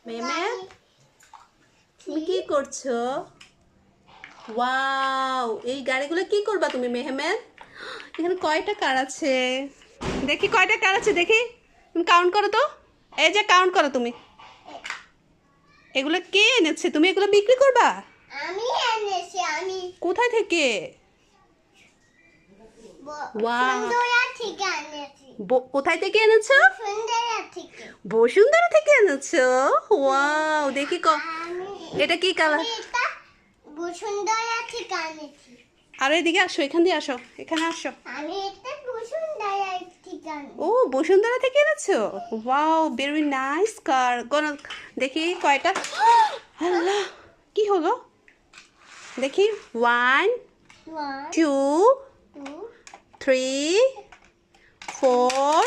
Mehmed, তুমি কি করছো? ওয়াও, এই গাড়িগুলো কি করবা তুমি মেহমেদ? এখানে কয়টা কার আছে? দেখি কয়টা কার আছে দেখি। তুমি কাউন্ট করো তো। এই যে কাউন্ট করো তুমি। এগুলো কে এনেছে? তুমি এগুলো বিক্রি করবা? আমি এনেছি আমি কোথায় থেকে? ওয়াও, সুন্দরা থেকে এনেছি কোথায় থেকে এনেছো? সুন্দরা থেকে বসুন্ধরা থেকে এনেছো? ওয়াও, দেখি আমি এটা কি কালার? আমি এটা বসুন্ধরা থেকে এনেছি আর এদিকে আসো, এখান দিয়ে আসো, এখানে আসো। আমি এটা বসুন্ধরা থেকে এনেছি ও, বসুন্ধরা থেকে এনেছো? ওয়াও, ভেরি নাইস কার। কোন দেখি কয়টা। আল্লাহ, কি হলো? দেখি 1 1 2 2 3 4